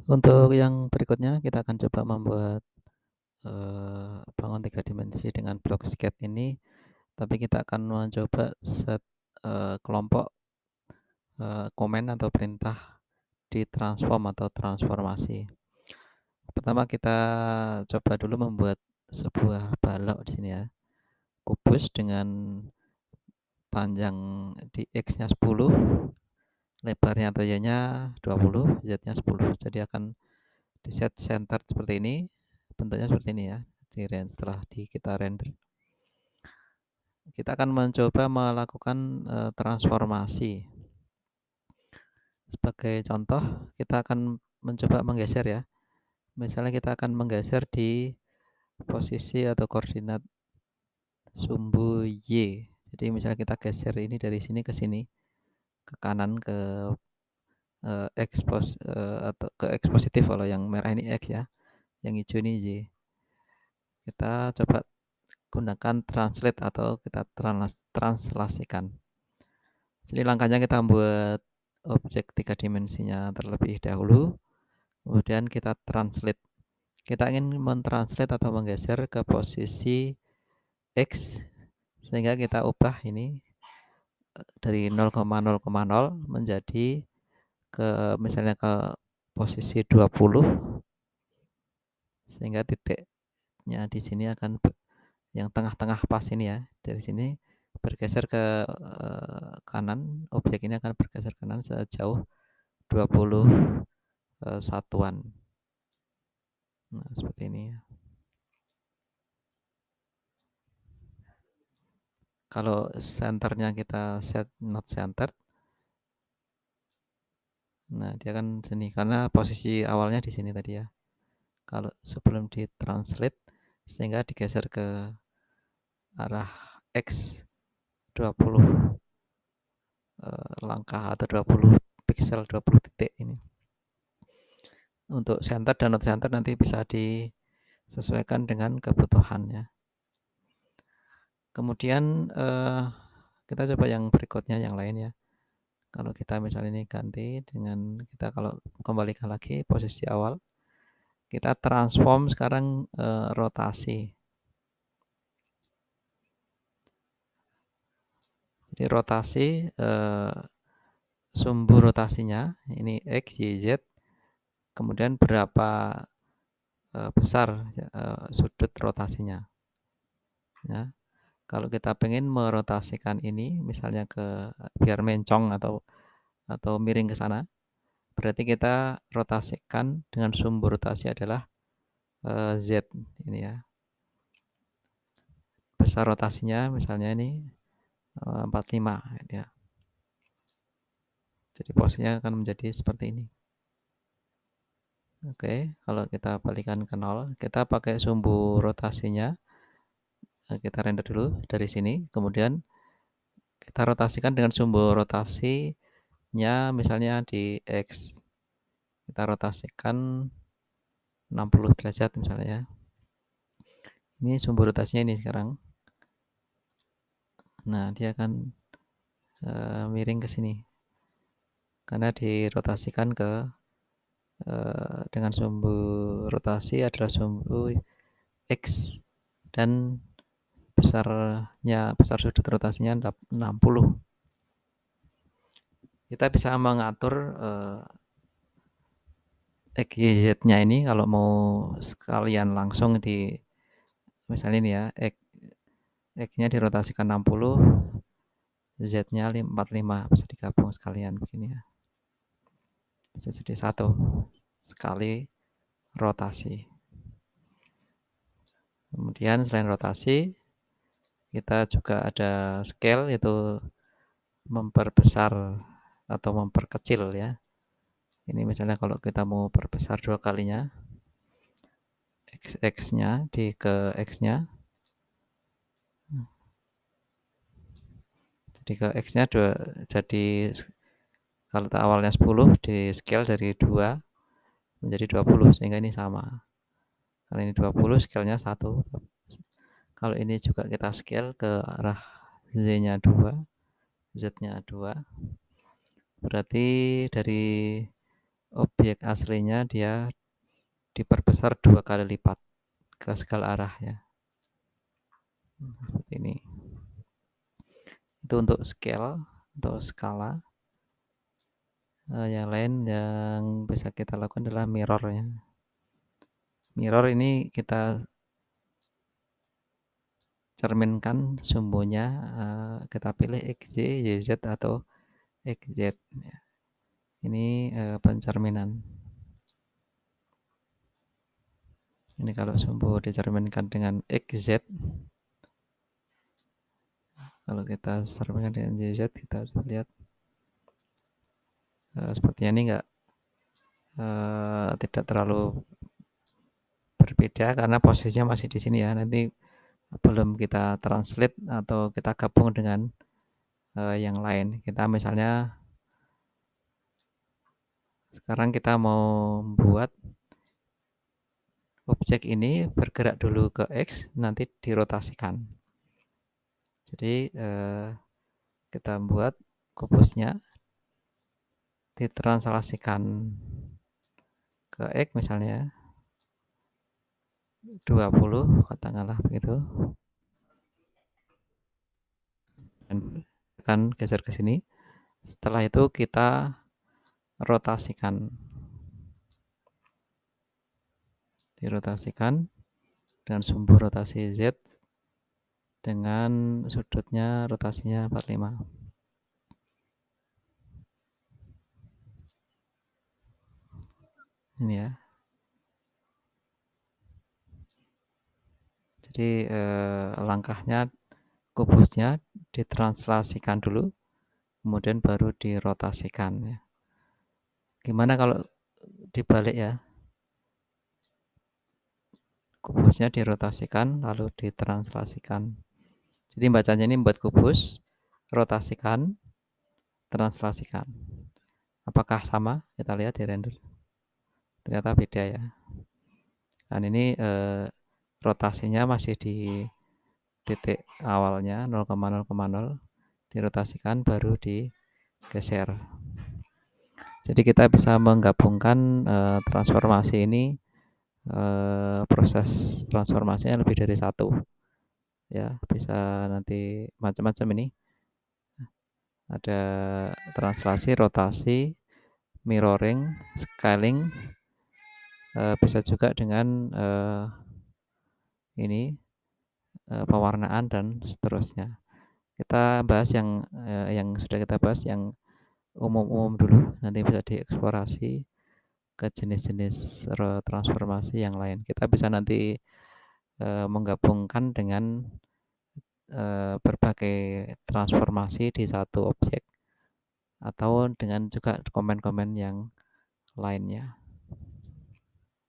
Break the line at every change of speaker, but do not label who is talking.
Untuk yang berikutnya kita akan coba membuat, bangun 3 dimensi dengan block sketch ini, tapi kita akan mencoba set, kelompok, komen atau perintah di transform atau transformasi. Pertama kita coba dulu membuat sebuah balok di sini ya, kubus dengan panjang di X-nya 10, lebarnya atau Y-nya 20, Z-nya 10. Jadi akan di-set center seperti ini, bentuknya seperti ini ya, setelah kita render. Kita akan mencoba melakukan, transformasi. Sebagai contoh, kita akan mencoba menggeser ya. Misalnya kita akan menggeser di posisi atau koordinat sumbu Y. Jadi misalnya kita geser ini dari sini ke sini, ke kanan ke atau ke X positif, kalau yang merah ini X ya, yang hijau ini Y. Kita coba gunakan translate atau kita translasikan. Jadi langkahnya kita buat objek 3 dimensinya terlebih dahulu, kemudian kita translate. Kita ingin mentranslate atau menggeser ke posisi X, sehingga kita ubah ini dari 0,0,0 menjadi misalnya ke posisi 20, sehingga titiknya di sini akan yang tengah-tengah pas ini ya, dari sini bergeser ke kanan, objek ini akan bergeser kanan sejauh 20 satuan. Nah, seperti ini ya. Kalau centernya kita set not centered, nah dia kan sini karena posisi awalnya di sini tadi ya. Kalau sebelum ditranslate sehingga digeser ke arah X 20 langkah atau 20 pixel, 20 titik ini. Untuk center dan not center nanti bisa disesuaikan dengan kebutuhannya. Kemudian kita coba yang berikutnya yang lain ya. Kalau kita misalnya ini ganti dengan kita kalau kembalikan lagi posisi awal, kita transform sekarang rotasi. Jadi rotasi sumbu rotasinya ini X, Y, Z, kemudian berapa besar sudut rotasinya. Ya. Kalau kita pengen merotasikan ini misalnya biar mencong atau miring ke sana, berarti kita rotasikan dengan sumbu rotasi adalah Z ini ya. Besar rotasinya misalnya ini 45 ya. Jadi posisinya akan menjadi seperti ini. Oke, kalau kita balikan ke 0, kita pakai sumbu rotasinya. Kita render dulu dari sini, kemudian kita rotasikan dengan sumbu rotasinya misalnya di X. Kita rotasikan 60 derajat misalnya ya. Ini sumbu rotasinya ini sekarang. Nah, dia akan miring ke sini. Karena dirotasikan dengan sumbu rotasi adalah sumbu X dan besar sudut rotasinya 60. Kita bisa mengatur XYZ-nya ini kalau mau sekalian langsung di misalnya ini ya, X-nya dirotasikan 60, Z-nya 45, bisa digabung sekalian begini ya. Bisa jadi satu sekali rotasi. Kemudian selain rotasi, kita juga ada scale, yaitu memperbesar atau memperkecil ya. Ini misalnya kalau kita mau perbesar 2 kalinya, X-nya ke X-nya, jadi ke X-nya jadi kalau awalnya 10 di scale dari 2 menjadi 20 sehingga ini sama. Kalau ini 20 scale-nya 1. Kalau ini juga kita scale ke arah Z-nya 2, Z-nya 2. Berarti dari objek aslinya dia diperbesar 2 kali lipat ke segala arah ya. Seperti ini. Itu untuk scale atau skala. Yang lain yang bisa kita lakukan adalah mirror ya. Mirror ini kita cerminkan sumbunya, kita pilih XY, YZ atau XZ ya. Ini pencerminan. Ini kalau sumbu dicerminkan dengan XZ, kalau kita cerminkan dengan YZ, kita lihat sepertinya ini tidak terlalu berbeda karena posisinya masih di sini ya. Nanti belum kita translate atau kita gabung dengan yang lain. Kita misalnya sekarang kita mau buat objek ini bergerak dulu ke X, nanti dirotasikan. Jadi kita buat kubusnya, ditranslasikan ke X misalnya 20 katakanlah begitu. Dan akan geser ke sini. Setelah itu kita rotasikan. Dirotasikan dengan sumbu rotasi Z dengan sudutnya rotasinya 45. Ini ya. Jadi langkahnya kubusnya ditranslasikan dulu, kemudian baru dirotasikan ya. Gimana kalau dibalik ya? Kubusnya dirotasikan lalu ditranslasikan. Jadi bacanya ini membuat kubus, rotasikan, translasikan. Apakah sama? Kita lihat di render. Ternyata beda ya. Dan ini rotasinya masih di titik awalnya 0,0,0, dirotasikan baru digeser. Jadi kita bisa menggabungkan transformasi ini, proses transformasinya lebih dari satu ya, bisa nanti macam-macam ini. Ada translasi, rotasi, mirroring, scaling, bisa juga dengan ini pewarnaan dan seterusnya. Kita bahas yang sudah kita bahas yang umum-umum dulu, nanti bisa dieksplorasi ke jenis-jenis transformasi yang lain. Kita bisa nanti menggabungkan dengan berbagai transformasi di satu objek atau dengan juga komen-komen yang lainnya.